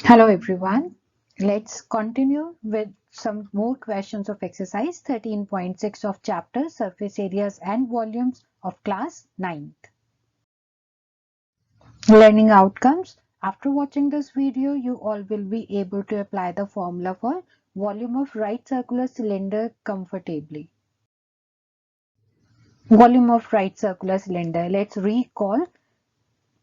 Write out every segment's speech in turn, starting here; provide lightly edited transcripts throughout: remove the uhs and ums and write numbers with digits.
Hello everyone. Let's continue with some more questions of exercise 13.6 of chapter surface areas and volumes of class 9th. Learning outcomes. After watching this video, you all will be able to apply the formula for volume of right circular cylinder comfortably. Volume of right circular cylinder. Let's recall.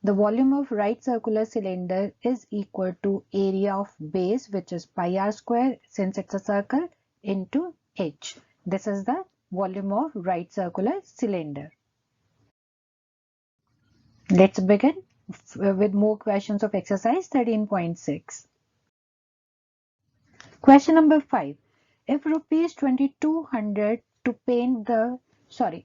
The volume of right circular cylinder is equal to area of base, which is pi r square since it's a circle, into h. This is the volume of right circular cylinder. Let's begin with more questions of exercise 13.6. Question number 5. If rupees 2200 to paint the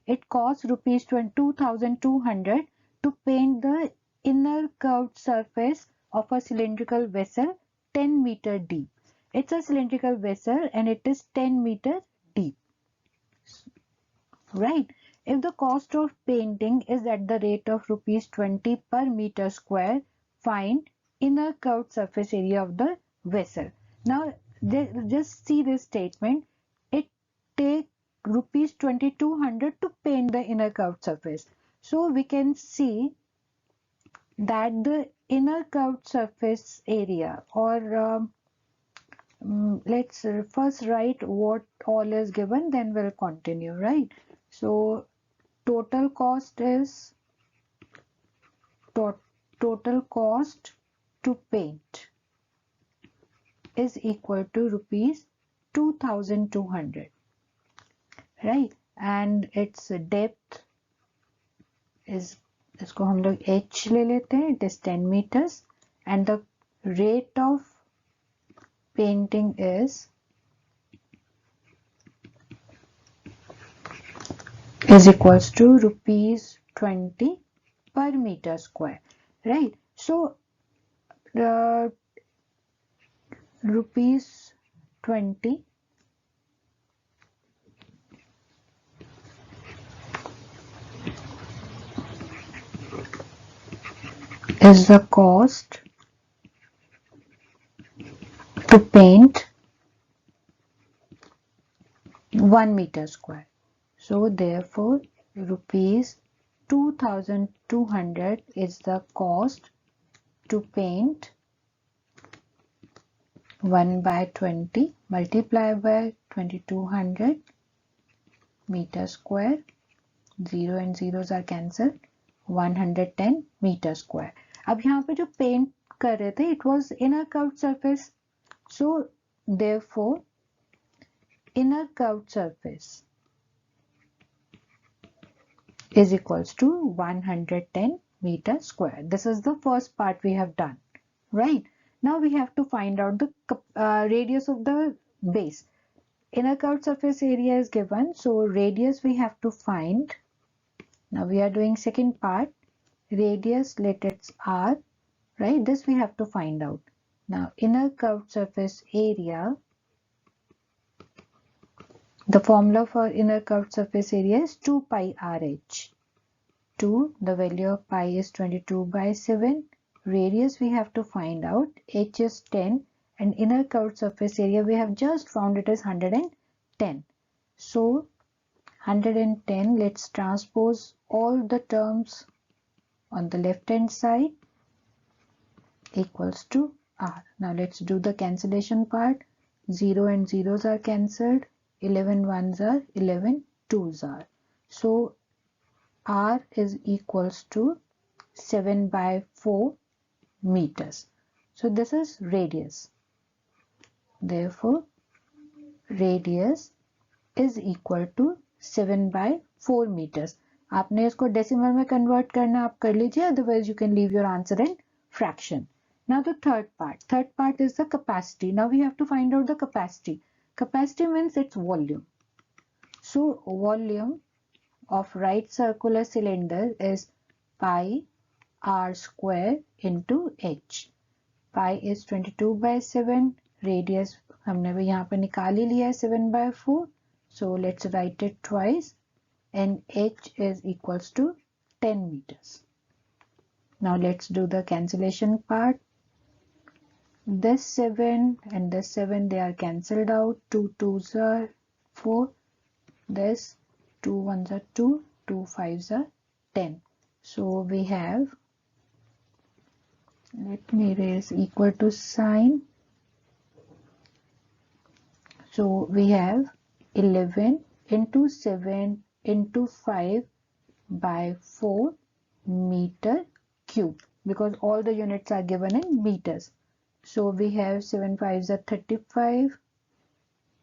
it costs rupees 2200 to paint the inner curved surface of a cylindrical vessel 10 meter deep. It's a cylindrical vessel and it is 10 meter deep. Right. If the cost of painting is at the rate of rupees 20 per meter square, find inner curved surface area of the vessel. Now just see this statement. It takes rupees 2200 to paint the inner curved surface. So we can see that the inner curved surface area, or let's first write what all is given, then we'll continue, right? So total cost is total cost to paint is equal to rupees 2200, right? And its depth is, इसको हम लोग h ले लेते हैं, it is 10 meters, and the rate of painting is equals to rupees 20 per meter square, right? So rupees 20 is the cost to paint 1 meter square. So therefore rupees 2200 is the cost to paint 1 by 20 multiplied by 2200 meter square. 0 and zeros are cancelled. 110 meter square. अब यहाँ पे जो paint कर रहे थे, it was inner curved surface. So therefore inner curved surface is equals to 110 meter square. This is the first part we have done, right? Now we have to find out the radius of the base. Inner curved surface area is given, so radius we have to find. Now we are doing second part. Radius, let it r, right? This we have to find out. Now inner curved surface area, the formula for inner curved surface area is 2 pi rh. 2, the value of pi is 22 by 7. Radius we have to find out. H is 10 and inner curved surface area we have just found it is 110. So 110, let's transpose all the terms on the left hand side, equals to r. Now let's do the cancellation part. 0 and zeros are cancelled. 11 ones are, 11 twos are. So r is equals to 7 by 4 meters. So this is radius. Therefore radius is equal to 7 by 4 meters. आपने इसको decimal में convert करना आप कर लीजिए, otherwise you can leave your answer in fraction. Now the third part is the capacity. Now we have to find out the capacity. Capacity means its volume. So volume of right circular cylinder is pi r square into h. Pi is 22 by 7. Radius हमने भी यहाँ पे निकाल ही लिया है 7 by 4. So let's write it twice. And h is equals to 10 meters. Now let's do the cancellation part. this 7 and this 7, they are cancelled out. 2 2s are 4. This 2 1s are 2. 2 5s are 10. So we have, let me erase equal to sign. So we have 11 into 7 into 5 by 4 meter cube, because all the units are given in meters. So we have 7 5s are 35.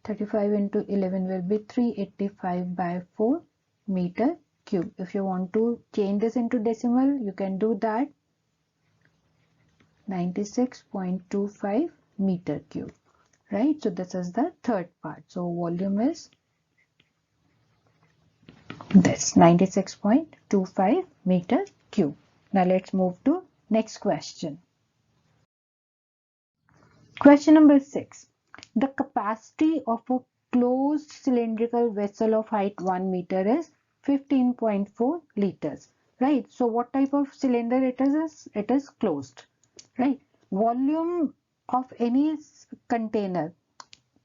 35 into 11 will be 385 by 4 meter cube. If you want to change this into decimal, you can do that. 96.25 meter cube. Right? So this is the third part. So volume is this 96.25 meter cube. Now let's move to next question. Question number 6. The capacity of a closed cylindrical vessel of height 1 meter is 15.4 liters. Right? So what type of cylinder it is? It is closed. Right? Volume of any container,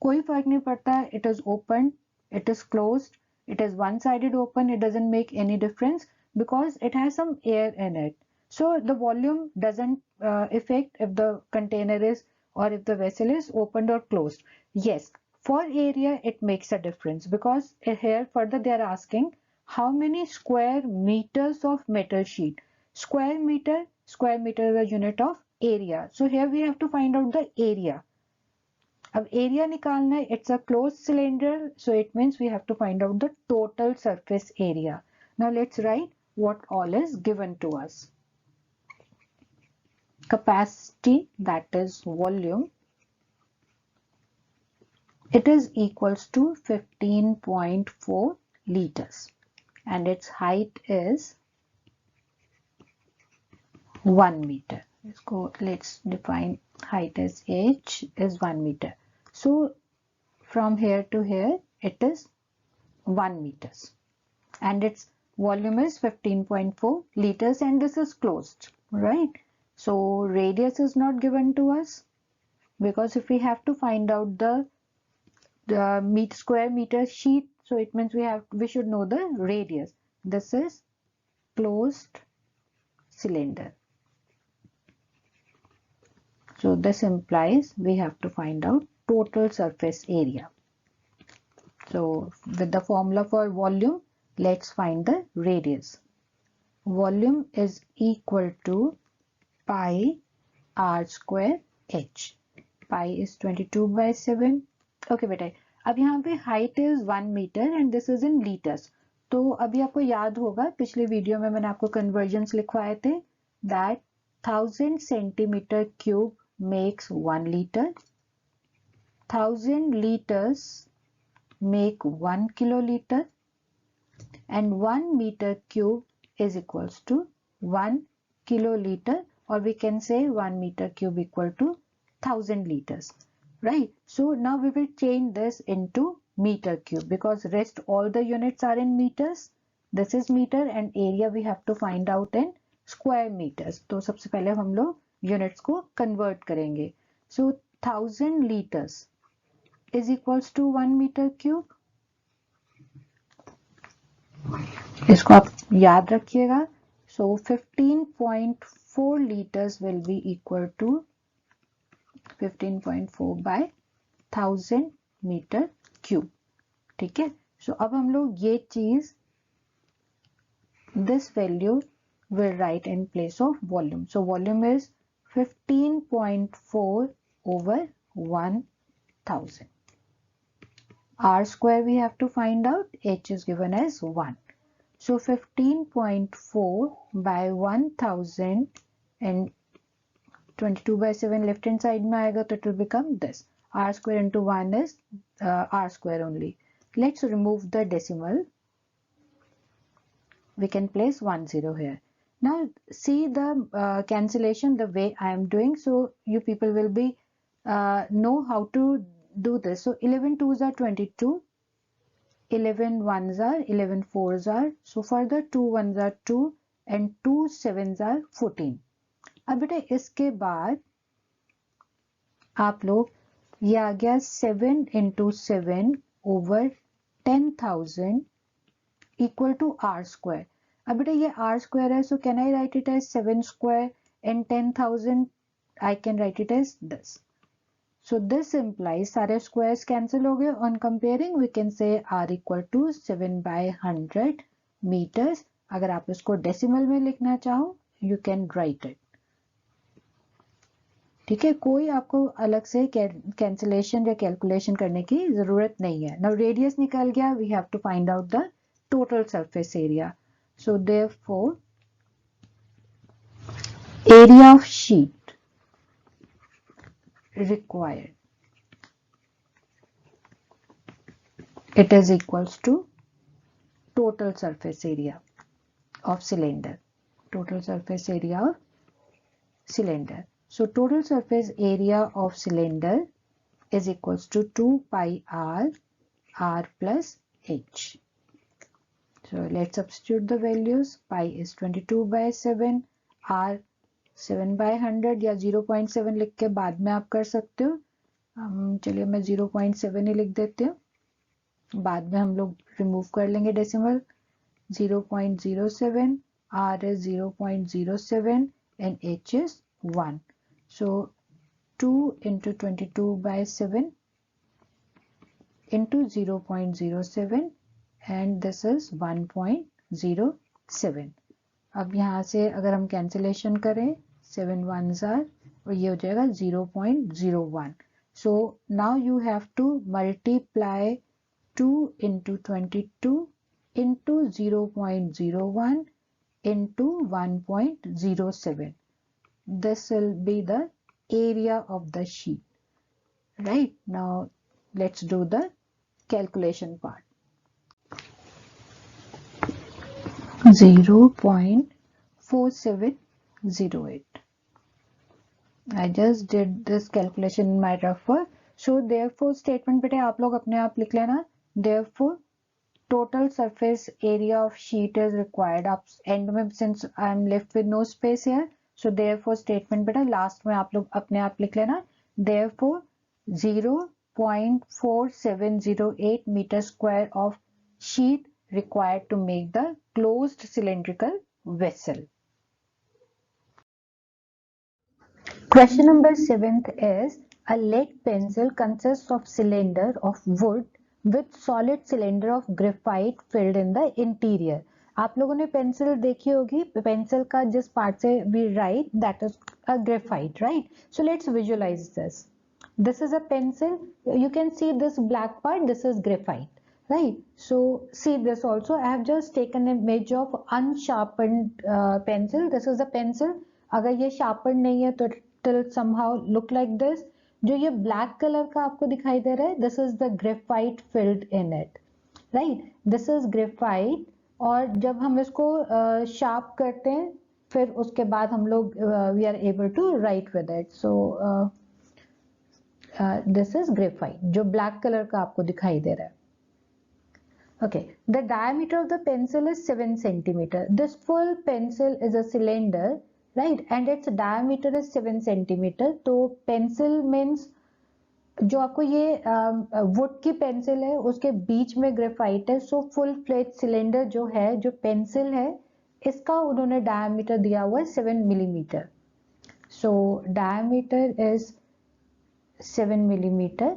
कोई फर्क नहीं पड़ता, it is open, it is closed, it is one-sided open, it doesn't make any difference because it has some air in it. So the volume doesn't affect if the container is or if the vessel is opened or closed. Yes, for area it makes a difference because here further they are asking how many square meters of metal sheet. Square meter is a unit of area. So here we have to find out the area. अब area निकालना है, it's a closed cylinder, so it means we have to find out the total surface area. Now let's write what all is given to us. Capacity, that is volume, it is equals to 15.4 liters and its height is 1 meter. Let's define height as h is 1 meter. So from here to here it is 1 meters and its volume is 15.4 liters and this is closed, right? So radius is not given to us because if we have to find out the square meter sheet, so it means we should know the radius. This is closed cylinder. So this implies we have to find out total surface area. So with the formula for volume, let's find the radius. Volume is equal to pi r square h. Pi is 22/7. Okay बेटा, अब यहाँ पे height is 1 meter and this is in liters. तो अभी आपको याद होगा पिछले वीडियो में मैंने आपको conversions लिखवाए थे that 1000 centimeter cube makes 1 liter. 1000 liters make 1 kiloliter and 1 meter cube is equals to 1 kiloliter, or we can say 1 meter cube equal to 1000 liters, right? So now we will change this into meter cube because rest all the units are in meters. This is meter and area we have to find out in square meters. तो सबसे पहले हम लोग units को convert करेंगे. So 1000 liters is equals to 1 meter cube. इसको आप याद रखिएगा. So 15.4 liters will be equal to 15.4 by 1000 meter cube. ठीक है. So अब हम लोग ये चीज this value will write in place of volume. So volume is 15.4 over 1000. R square we have to find out. H is given as 1. So 15.4 by 1000 and 22/7 left hand side में आएगा तो it will become this. R square into 1 is R square only. Let's remove the decimal. We can place 1 0 here. Now see the cancellation the way I am doing, so you people will be know how to do this. So 11 2s are 22, 11 1s are 11 4s are, so further 2 1s are 2 and 2 7s are 14. अब बेटा इसके बाद आप लोग ये आ गया 7 into 7 over 10,000 equal to r square. अब बेटा ये r square है, so can I write it as 7 square and 10,000? I can write it as this. So this implies सारे squares cancel हो गए. On comparing we can say r equal to 7/100 meters. अगर आप इसको डेसिमल में लिखना चाहो you can write it. ठीक है, कोई आपको अलग से कैंसिलेशन या कैलकुलेशन करने की जरूरत नहीं है. नाउ रेडियस निकल गया, we have to find out the total surface area. So therefore area of sheet required, it is equals to total surface area of cylinder. Total surface area of cylinder. So total surface area of cylinder is equals to 2 pi r plus h. So let's substitute the values. Pi is 22/7, r 7/100 या 0.7 लिख के बाद में आप कर सकते हो. चलिए मैं 0.7 ही लिख देती हूँ, बाद में हम लोग रिमूव कर लेंगे decimal. 0.07, r is 0.07 and h is 1. So 2 into 22/7 into 0.07 and this is 1.07. अब यहाँ से अगर हम कैंसिलेशन करें 7 ones are और ये हो जाएगा 0.01. So now you have to multiply 2 into 22 into 0.01 into 1.07. This will be the area of the sheet. Right, now let's do the calculation part. 0.4708. I just did this calculation in my rough work. So therefore statement बेटे आप लोग अपने आप लिख लेना. Therefore total surface area of sheet is required. आप end में, since I am left with no space here, so therefore statement बेटा last में आप लोग अपने आप लिख लेना. Therefore 0.4708 meter square of sheet required to make the closed cylindrical vessel. Question number 7th is a lead pencil consists of cylinder of wood with solid cylinder of graphite filled in the interior. आप लोगों ने pencil देखी होगी, pencil का जिस part से we write that is a graphite, right? So let's visualize this. This is a pencil. You can see this black part. This is graphite, right? So see this also. I have just taken an image of unsharpened pencil. This is a pencil. अगर ये sharpened नहीं है तो it will somehow look like this. जो ये black color का आपको दिखाई दे रहा है, this is the graphite filled in it, right? This is graphite. और जब हम इसको sharp करते हैं, फिर उसके बाद हम लोग we are able to write with it. So this is graphite, जो black color का आपको दिखाई दे रहा है. Okay, the diameter of the pencil is 7 centimeter. This full pencil is a cylinder, right? And its diameter is 7 centimeter. तो pencil means जो आपको ये wood की pencil है उसके बीच में graphite है. So full fledged cylinder जो है, जो pencil है, इसका उन्होंने diameter दिया हुआ है 7 millimeter. So diameter is 7 millimeter.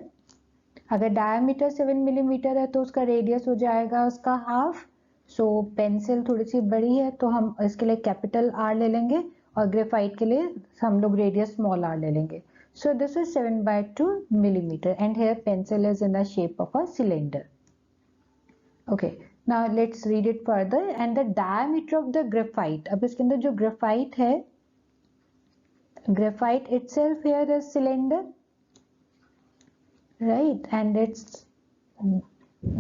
अगर डायमीटर 7 मिलीमीटर है तो उसका रेडियस हो जाएगा उसका हाफ. सो पेंसिल थोड़ी सी बड़ी है तो हम इसके लिए कैपिटल आर ले लेंगे और ग्रेफाइट के लिए हम लोग रेडियस स्मॉल आर ले लेंगे. सो this is 7/2 millimetre and here pencil is in the shape of a cylinder. Okay, now let's read it further. And the diameter of the graphite, अब इसके अंदर जो ग्रेफाइट है, graphite itself here is cylinder, right? And its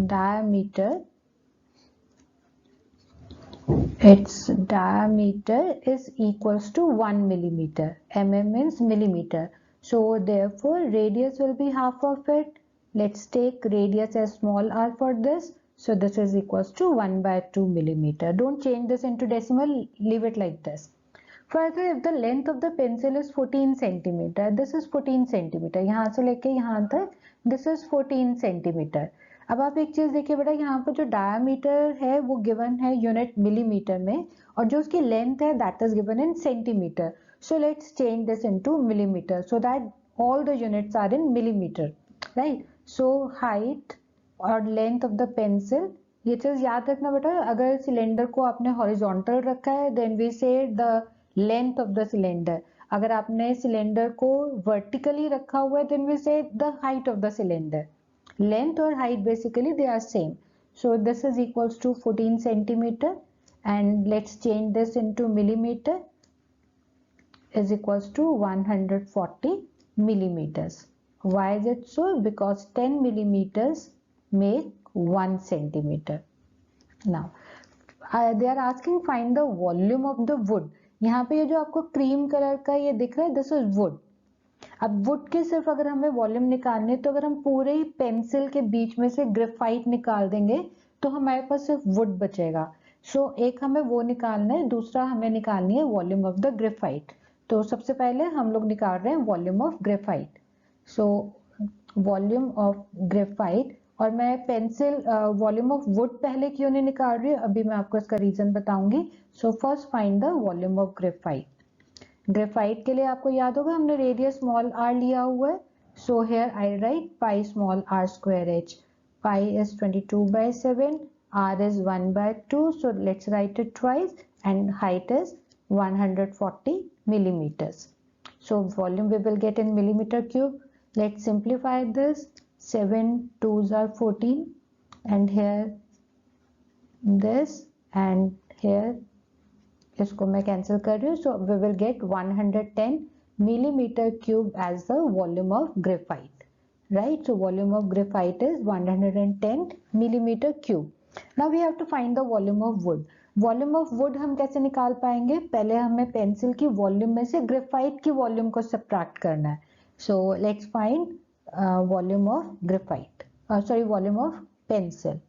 diameter is equals to 1 millimeter. Mm means millimeter. So therefore radius will be half of it. Let's take radius as small r for this. So this is equals to 1/2 millimeter. Don't change this into decimal, leave it like this. Further, if the length of the pencil is 14 centimeter, this is 14 centimeter, यहाँ से लेके यहाँ तक this is 14 centimeter. अब आप एक चीज देखिए बेटा, यहाँ पर जो डायमीटर है वो गिवन है यूनिट मिलीमीटर में, और जो उसकी लेंथ है that is given in centimetre. So let's change this into millimetre so that all the units are in millimeter, right? So height और लेंथ ऑफ द पेंसिल, ये चीज याद रखना बेटा. अगर सिलेंडर को आपने हॉरिजॉन्टल रखा है then we say the length of the cylinder. अगर आपने सिलेंडर को वर्टिकली रखा हुआ है then we say the height of the cylinder. Length और height basically they are same. So this is equals to 14 centimetre and let's change this into millimetre is equals to 140 millimeters. Why is it so? Because 10 millimeters make 1 centimeter. Now they are asking find the volume of the wood. यहाँ पे ये जो आपको cream colour का ये दिख रहा है दिस इज वुड. अब वुड के सिर्फ अगर हमें वॉल्यूम निकालने, तो अगर हम पूरे ही पेंसिल के बीच में से ग्रेफाइट निकाल देंगे तो हमारे पास सिर्फ वुड बचेगा. सो एक हमें वो निकालना है, दूसरा हमें निकालनी है वॉल्यूम ऑफ द ग्रेफाइट. तो सबसे पहले हम लोग निकाल रहे हैं volume of graphite. So volume of graphite, और मैं पेंसिल वॉल्यूम ऑफ वुड पहले क्यों नहीं निकाल रही हूँ अभी मैं आपको इसका रीजन बताऊंगी. So first find the volume of graphite. Graphite के लिए आपको याद होगा हमने रेडियस स्मॉल आर लिया हुआ है. So here I write pi small r square h. Pi is 22/7, r is 1/2, so let's write it twice, and height is 140 millimeters. So volume we will get in millimeter cube. Let's simplify this. 7 2s are 14, and here this, and here इसको मैं cancel कर रही हूँ. So we will get 110 millimeter cube as the volume of graphite, right? So volume of graphite is 110 millimeter cube. Now we have to find the volume of wood. Volume of would हम कैसे निकाल पाएंगे? पहले हमें pencil की volume में से graphite की वॉल्यूम को सब्ट्रैक्ट करना है. So let's find volume of graphite, sorry volume of pencil.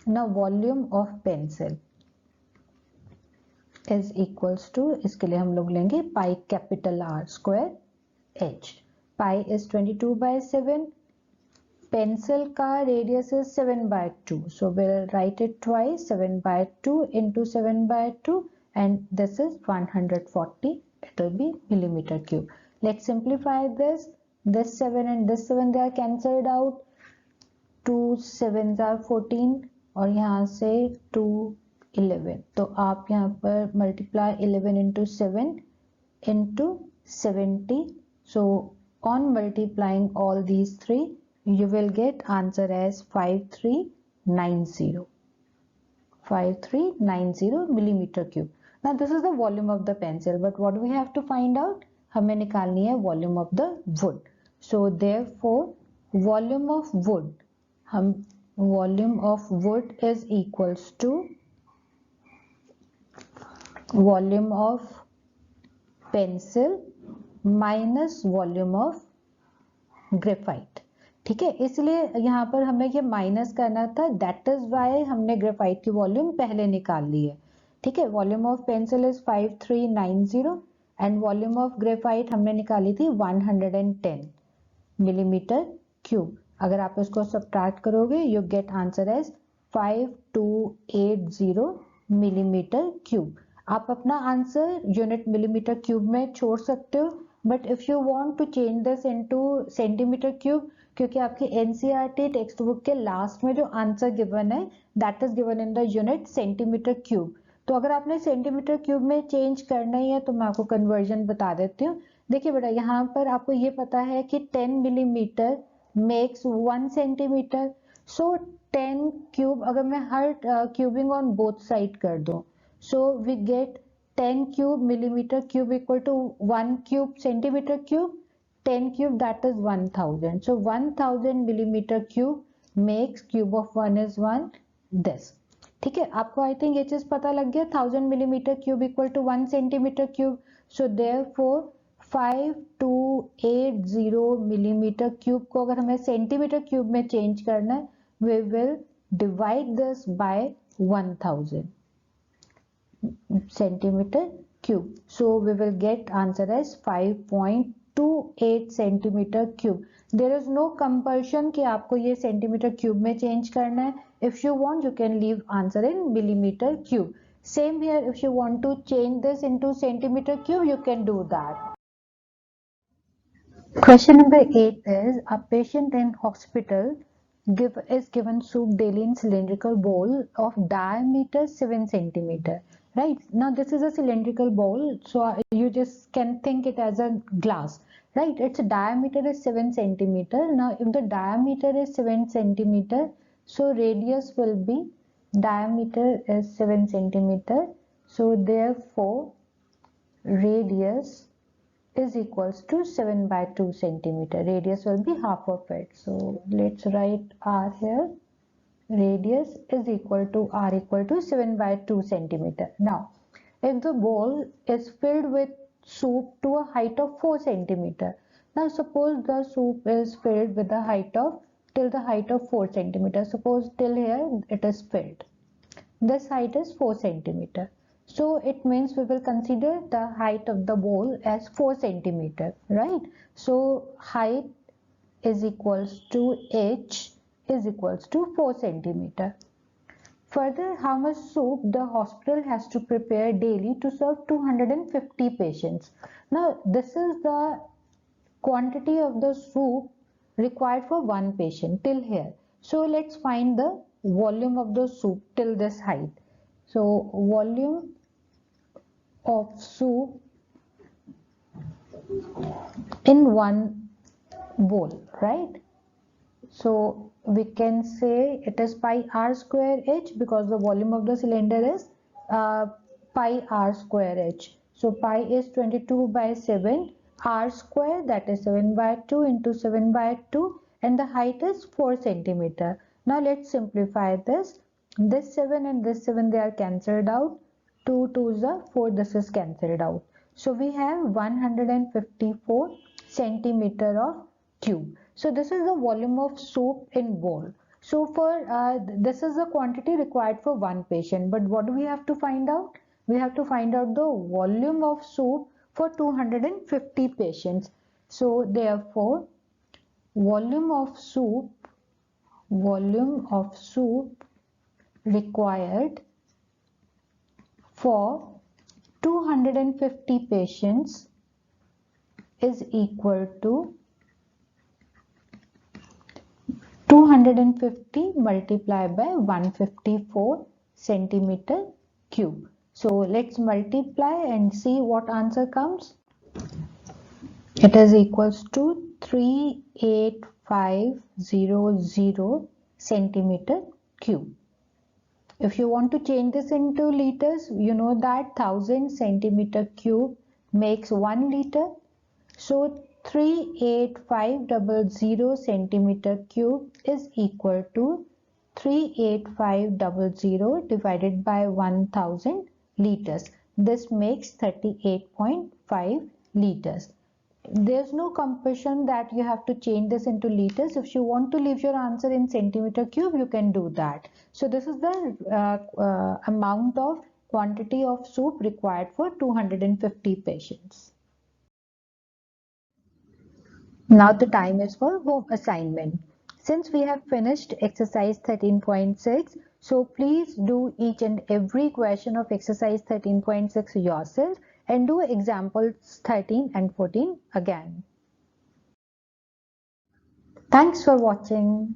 Now volume of pencil is equals to, इसके लिए हम लोग लेंगे pi capital R square h. Pi is 22/7. Pencil का radius is 7/2, so we'll write it twice. 7/2 into 7/2, and this is 140. It will be millimeter cube. Let's simplify this. This 7 and this 7 they are cancelled out. 2 7s are 14, और यहाँ से 2 11. तो आप यहाँ पर multiply 11 into 7 into 70. So on multiplying all these three, you will get answer as 5390. 5390 millimeter cube. Now this is the volume of the pencil, but what do we have to find out? हमें निकालनी है volume of the wood. So therefore volume of wood, हम volume of wood is equals to volume of pencil minus volume of graphite. ठीक है, इसलिए यहाँ पर हमें ये माइनस करना था. दैट इज वाई हमने ग्रेफाइट की वॉल्यूम पहले निकाल ली है. ठीक है, volume of pencil is 5390 and volume of graphite हमने निकाली थी 110 मिलीमीटर क्यूब. अगर आप इसको सब्ट्रैक्ट करोगे you get answer as 5280 millimeter cube. आप अपना आंसर यूनिट मिलीमीटर क्यूब में छोड़ सकते हो, but if you want to change this into centimeter cube, क्योंकि आपकी एनसीईआरटी टेक्स्ट बुक के लास्ट में जो आंसर गिवन है that is given in the unit centimeter cube. तो अगर आपने सेंटीमीटर क्यूब में चेंज करना ही है तो मैं आपको कन्वर्जन बता देती हूँ. देखिए बेटा, यहाँ पर आपको ये पता है कि 10 millimeter makes 1 centimeter. So 10 cube अगर मैं हर क्यूबिंग ऑन बोथ साइड कर दूं, so we get 10 cube millimeter cube equal to 1 cube centimeter cube. 10 cube that is 1000. So 1000 millimeter cube makes cube of 1 is 1 this. ठीक है, आपको I think ये चीज पता लग गया. 1000 millimeter cube equal to 1 centimeter cube. So therefore 5280 millimeter cube को अगर हमें सेंटीमीटर क्यूब में चेंज करना है, we will divide this by 1000 centimetre cube. So we will get answer as 5.28 centimeter cube. There is no compulsion कि आपको ये centimeter cube में change करना है. If you want, you can leave answer in millimeter cube. Same here, if you want to change this into centimeter cube, you can do that. Question number 8 is a patient in hospital is given soup daily in cylindrical bowl of diameter 7 centimeter. Right, now this is a cylindrical bowl, so you just can think it as a glass. Right, its diameter is 7 centimeter. Now if the diameter is 7 centimeter, so radius will be, diameter is 7 centimeter, so therefore radius is equals to 7 by 2 centimeter. Radius will be half of it. So let's write R here. Radius is equal to R equal to 7 by 2 centimeter. Now, if the bowl is filled with soup to a height of 4 centimeter. Now suppose the soup is filled with the height of, till the height of 4 centimeter. Suppose till here it is filled. This height is 4 centimeter. So it means we will consider the height of the bowl as 4 centimeter, right? So height is equals to h is equals to 4 centimeter. Further, how much soup the hospital has to prepare daily to serve 250 patients. Now this is the quantity of the soup required for one patient till here. So let's find the volume of the soup till this height. So volume of soup in one bowl, right? So we can say it is pi r square h because the volume of the cylinder is pi r square h. So pi is 22 by 7, r square, that is 7 by 2 into 7 by 2, and the height is 4 centimeter. Now let's simplify this. This 7 and this 7, they are cancelled out. 2 2s are 4, this is cancelled out. So we have 154 centimeter of cube. So this is the volume of soup in bowl. So for this is the quantity required for one patient. But what do we have to find out? We have to find out the volume of soup for 250 patients. So therefore volume of soup required for 250 patients is equal to 250 multiplied by 154 centimeter cube. So let's multiply and see what answer comes. It is equals to 38500 centimeter cube. If you want to change this into liters, you know that 1000 centimeter cube makes 1 liter. So 38500 centimeter cube is equal to 38500 divided by 1000 liters. This makes 38.5 liters. There's no compulsion that you have to change this into liters. If you want to leave your answer in centimeter cube, you can do that. So this is the amount of quantity of soup required for 250 patients. Now the time is for home assignment. Since we have finished exercise 13.6, so please do each and every question of exercise 13.6 yourself and do examples 13 and 14 again. Thanks for watching.